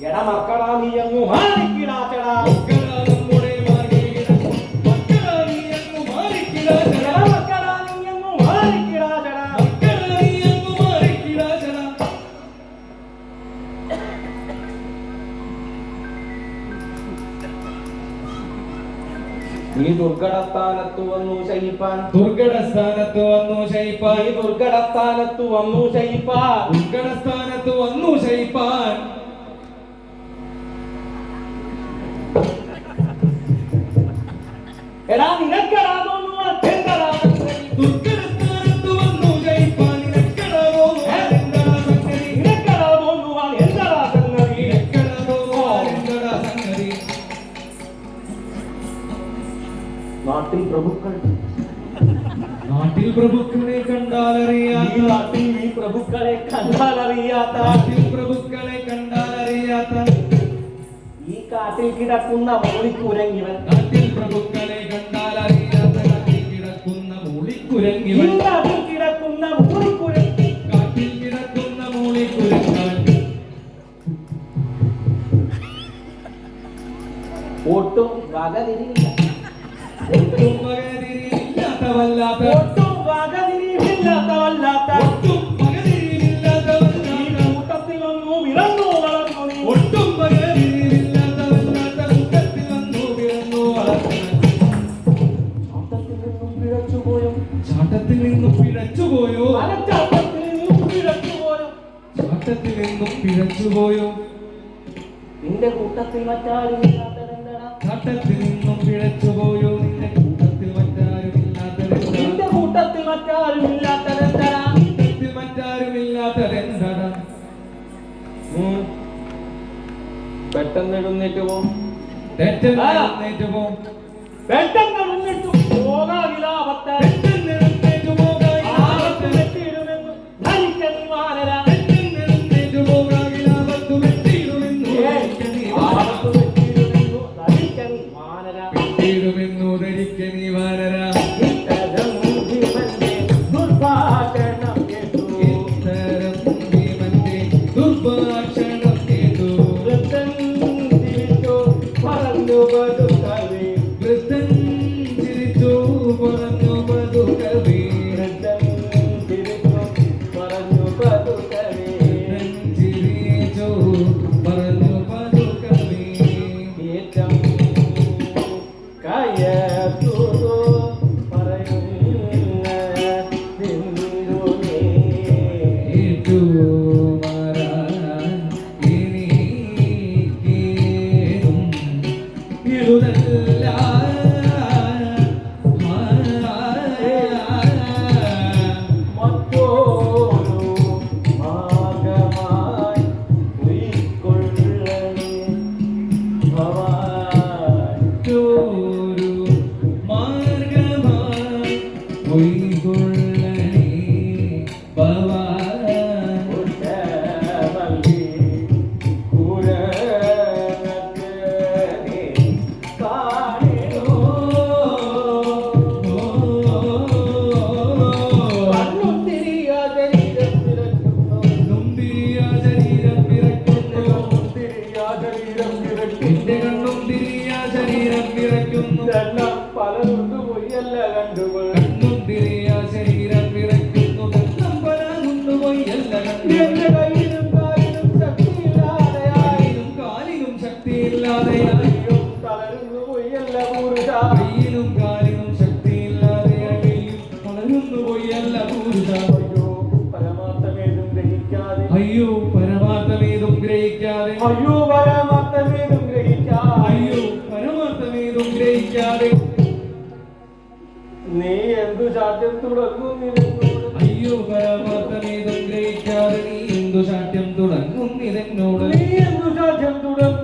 എടാ മക്കളാ നീ അങ്ങ് മാറിക്കിടാച്ചടാ നീ ദുർഘടസ്ഥാനത്തു വന്നു ശയിപ്പാൻ ദുർഘടസ്ഥാനത്തു വന്നു ശയിപ്പാൻ നീ ദുർഘടസ്ഥാനത്തു വന്നു ശയിപ്പാൻ ദുർഘടസ്ഥാനത്തു വന്നു ശയിപ്പാൻ എടാ നിനക്കെടാ തോന്നുന്നു അത്യന്തരാ ദുർഘടസ്ഥാനത്തു വന്നു ശയിപ്പാൻ നിനക്കെടാ തോന്നുന്നു നിനക്കെടാ തോന്നുവാൻ എന്തടാ സംഗതി നിനക്കെടാ തോന്നുവാൻ എന്തടാ സംഗതി നാട്ടിൽ പ്രഭുക്കളെ കണ്ടാലറിയാത്ത നാട്ടിൽ ഈ പ്രഭുക്കളെ കണ്ടാലറിയാത്ത ഈ കാട്ടിൽ കിടക്കുന്ന മൂളിക്കുരങ്ങിവൻ നാട്ടിൽ പ്രഭുക്കളെ കണ്ടാലറിയാത്ത കാട്ടിൽ കിടക്കുന്ന മൂളിക്കുരങ്ങിവൻ കാട്ടിൽ കിടക്കുന്ന മൂളിക്കുരങ്ങി കാട്ടിൽ കിടക്കുന്ന മൂളിക്കുരങ്ങൻ ഒട്ടും വകതിരിയില്ല ഒട്ടും വകതിരിവില്ലാത്തവല്ലാത്ത ഒട്ടും വകതിരിവില്ലാത്തവല്ലാത്ത ഒട്ടും വകതിരിവില്ലാത്തവല്ലാത്ത ഈ കൂട്ടത്തിൽ വന്നു വിളന്നു വളർന്നു നീ ഒട്ടും വകതിരിവില്ലാത്തവല്ലാത്ത കൂട്ടത്തിൽ വന്നു വിളന്നു വളർന്നു ചാട്ടത്തിൽ നിന്നും പിഴച്ചുപോയോ ചാട്ടത്തിൽ നിന്നും പിഴച്ചുപോയോ ചാട്ടത്തിൽ നിന്നും പിഴച്ചുപോയോ ചാട്ടത്തിൽ നിന്നും പിഴച്ചുപോയോ നിന്റെ കൂട്ടത്തിൽ മറ്റാരുമില്ലാത്തതെന്തടാ ചാട്ടത്തിൽ നിന്നും പിഴച്ചുപോയോ നിന്റെ കൂട്ടത്തിൽ മറ്റാരുമില്ലാത്തതെന്താ നിന്റെ കൂട്ടത്തിൽ മറ്റാരുമില്ലാത്തതെന്തടാ കൂട്ടത്തിൽ മറ്റാരുമില്ലാത്തതെന്താടാ പെട്ടെന്ന് എഴുന്നേറ്റ് പോ പെട്ടെന്ന് എഴുന്നേറ്റ് പോ പെട്ടെന്ന് എഴുന്നേറ്റ് പോകാവിലാപത്തെ പെട്ടെന്ന് എഴുന്നേറ്റ് പോകാവിലാപത്ത് വെട്ടിയിടുമെന്ന് ധരിക്കൻ വാനരാ പെട്ടെന്ന് എഴുന്നേറ്റ് പോകാവിലാപത്ത് വെട്ടിയിടുമെന്ന് ധരിക്കൻ വാനരാ വെട്ടിയിടുമെന്നു ധരിക്കൻ ഈ വാനര ഇത്തരം ദുർഭാഷണം കേട്ടു ഇത്തരം ഭീമന്റെ ദുർഭാഷണം കേട്ടു വൃദ്ധൻ തിരിച്ചു പറഞ്ഞു പതുക്കവേ വൃദ്ധൻ ചിരിച്ചു പറഞ്ഞു പതുക്കവേ വൃദ്ധൻ തിരിച്ചു പറഞ്ഞു പതുക്കവേ വൃദ്ധൻ ചിരിച്ചു പറഞ്ഞു പതുക്കവേ ഏറ്റം കയർത്തു പറയുന്ന തിരുനേ ഏറ്റുമാറാൻ എനിക്കേതും ഇടുതല്ല മറ്റൊരു മാർഗമായി ഉൾക്കൊള്ളണേ ഭവാൻ ഒരു മാർഗമായി പൊയ്കൊള്ളണേ ഭവാൻ ഉത്തമല്ലി കുരങ്ങേ കാണിനോ കണ്ണും തിരിയാതെ ശരീരം പിറക്കുന്നു നൊന്തിരിയ ശരീരം പിറക്കുന്നു ശരീരം പിറക്കുന്നു എന്റെ കണ്ണും തിരിയ ശരീരം പിറക്കുന്നു ഇതെല്ലാം പലതുണ്ട് പൊയ്യല്ല കണ്ടുകൾ കണ്ണും തിരിയ ശരീരം പിറക്കുന്നു കണ്ണം പലതുണ്ടുപോയി എല്ലാ എന്റെ കയ്യിലും കാലിലും ശക്തിയില്ലാതെയായി കാലിനും ശക്തിയില്ലാതെയായി തളരുന്നു പൊയ്യല്ല പൂരുഷ കയ്യിലും കാലിനും ശക്തിയില്ലാതെയായി വളരുന്നു പോയി അല്ല പൂരുഷ അയ്യോ പരമാർത്ഥമേതും ഗ്രഹിക്കാതെ അയ്യോ പരമാർത്ഥമേതും ഗ്രഹിക്കാതെ അയ്യോ പരമാർത്ഥമേതും ഗ്രഹിക്കാതെ അയ്യോ പരമാർത്ഥമേതും ഗ്രഹിക്കാതെ നീ എന്തു ശാഠ്യം തുടങ്ങുന്നില്ലെന്നോട് അയ്യോ പരമാർത്ഥമേതും ഗ്രഹിക്കാതെ നീ എന്തു ശാഠ്യം തുടങ്ങുന്നിതെന്നോട് നീ എന്തു ശാഠ്യം തുടങ്ങും